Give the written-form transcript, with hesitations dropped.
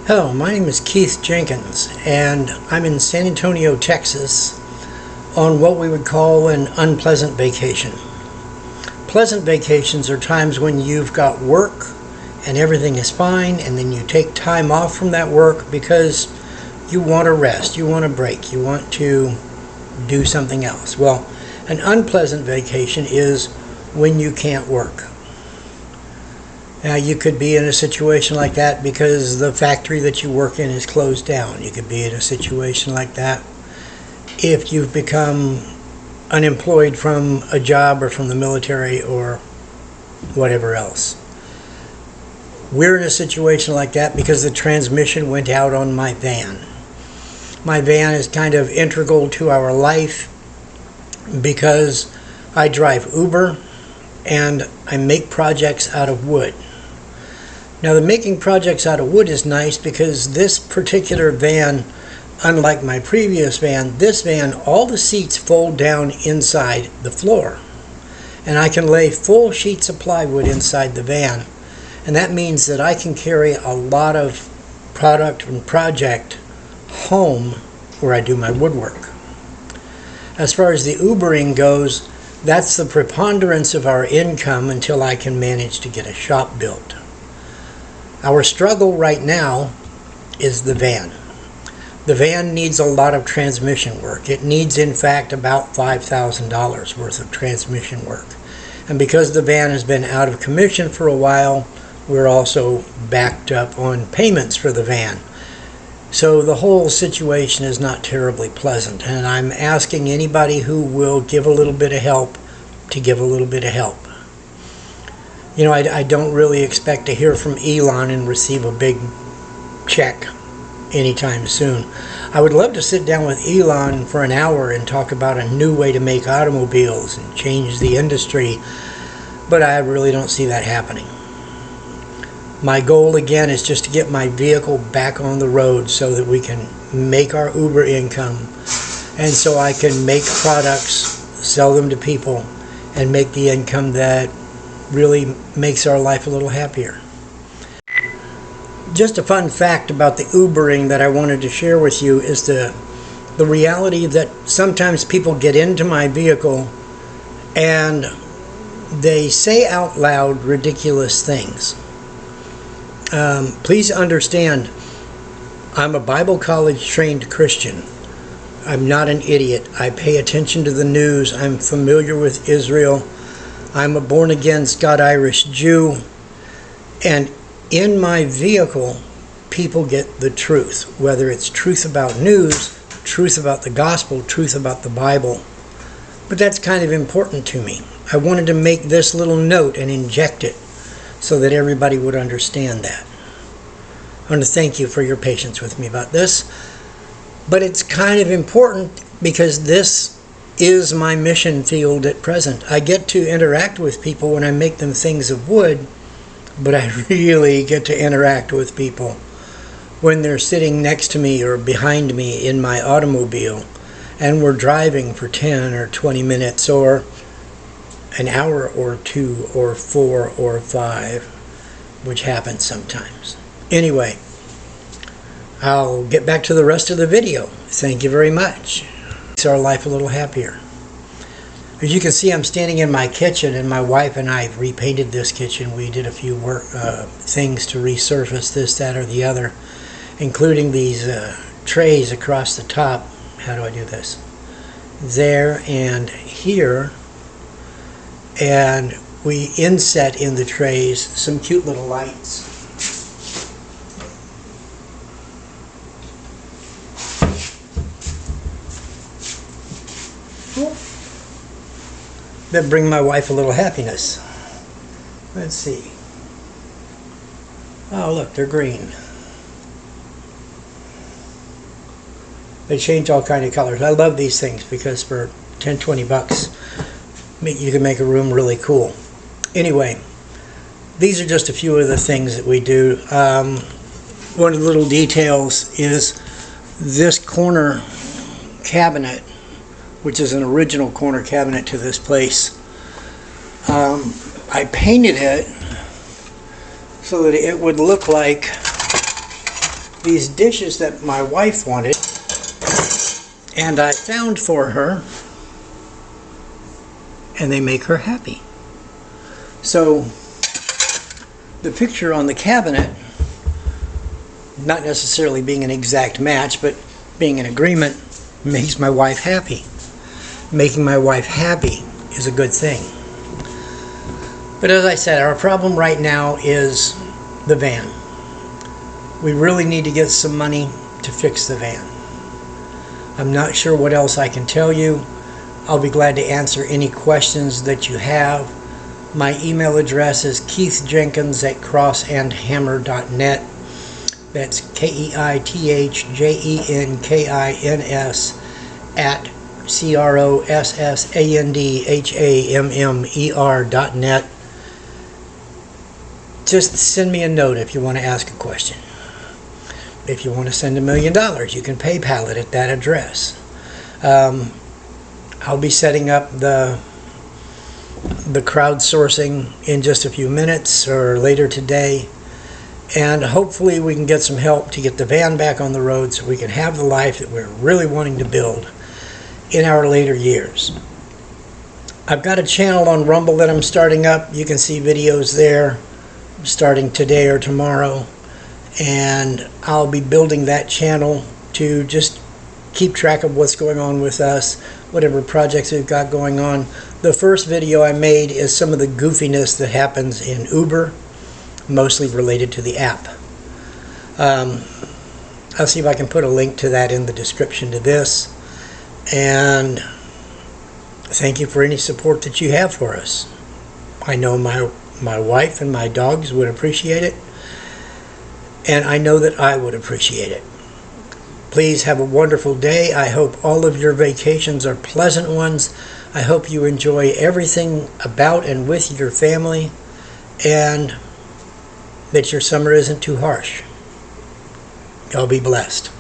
Hello, my name is Keith Jenkins, and I'm in San Antonio, Texas, on what we would call an unpleasant vacation. Pleasant vacations are times when you've got work and everything is fine, and then you take time off from that work because you want to rest, you want a break, you want to do something else. Well, an unpleasant vacation is when you can't work. Now, you could be in a situation like that because the factory that you work in is closed down. You could be in a situation like that if you've become unemployed from a job or from the military or whatever else. We're in a situation like that because the transmission went out on my van. My van is kind of integral to our life because I drive Uber and I make projects out of wood. Now, the making projects out of wood is nice because this particular van, unlike my previous van, this van, all the seats fold down inside the floor. And I can lay full sheets of plywood inside the van. And that means that I can carry a lot of product and project home where I do my woodwork. As far as the Ubering goes, that's the preponderance of our income until I can manage to get a shop built. Our struggle right now is the van. The van needs a lot of transmission work. It needs, in fact, about $5,000 worth of transmission work. And because the van has been out of commission for a while, we're also backed up on payments for the van. So the whole situation is not terribly pleasant. And I'm asking anybody who will give a little bit of help to give a little bit of help. You know, I don't really expect to hear from Elon and receive a big check anytime soon. I would love to sit down with Elon for an hour and talk about a new way to make automobiles and change the industry, but I really don't see that happening. My goal again is just to get my vehicle back on the road so that we can make our Uber income, and so I can make products, sell them to people, and make the income that really makes our life a little happier. Just a fun fact about the Ubering that I wanted to share with you is the reality that sometimes people get into my vehicle and they say out loud ridiculous things. Please understand, I'm a Bible college trained Christian. I'm not an idiot. I pay attention to the news. I'm familiar with Israel. I'm a born-again Scot-Irish Jew, and in my vehicle, people get the truth, whether it's truth about news, truth about the gospel, truth about the Bible. But that's kind of important to me. I wanted to make this little note and inject it so that everybody would understand that. I want to thank you for your patience with me about this, but it's kind of important because this is my mission field at present. I get to interact with people when I make them things of wood, but I really get to interact with people when they're sitting next to me or behind me in my automobile and we're driving for 10 or 20 minutes or an hour or 2 or 4 or 5, which happens sometimes. Anyway, I'll get back to the rest of the video. Thank you very much. Makes our life a little happier. As you can see, I'm standing in my kitchen, and my wife and I repainted this kitchen. We did a few things to resurface this, that, or the other, including these trays across the top. How do I do this? There and here. And we inset in the trays some cute little lights. That bring my wife a little happiness. Let's see. Oh, look, they're green. They change all kind of colors. I love these things because for 10, 20 bucks, you can make a room really cool. Anyway, these are just a few of the things that we do. One of the little details is this corner cabinet, which is an original corner cabinet to this place. I painted it so that it would look like these dishes that my wife wanted, and I found for her, and they make her happy. So the picture on the cabinet, not necessarily being an exact match, but being in agreement, makes my wife happy. Making my wife happy is a good thing. But as I said, our problem right now is the van. We really need to get some money to fix the van. I'm not sure what else I can tell you. I'll be glad to answer any questions that you have. My email address is keithjenkins@crossandhammer.net. That's KEITHJENKINS at CROSSANDHAMMER.net. Just send me a note if you want to ask a question. If you want to send $1 million, you can PayPal it at that address. I'll be setting up the crowdsourcing in just a few minutes or later today, and hopefully we can get some help to get the van back on the road so we can have the life that we're really wanting to build in our later years. I've got a channel on Rumble that I'm starting up. You can see videos there starting today or tomorrow, and I'll be building that channel to just keep track of what's going on with us, whatever projects we've got going on. The first video I made is some of the goofiness that happens in Uber, mostly related to the app. I'll see if I can put a link to that in the description to this. And thank you for any support that you have for us. I know my wife and my dogs would appreciate it, and I know that I would appreciate it. Please have a wonderful day. I hope all of your vacations are pleasant ones. I hope you enjoy everything about and with your family, and that your summer isn't too harsh. Y'all be blessed.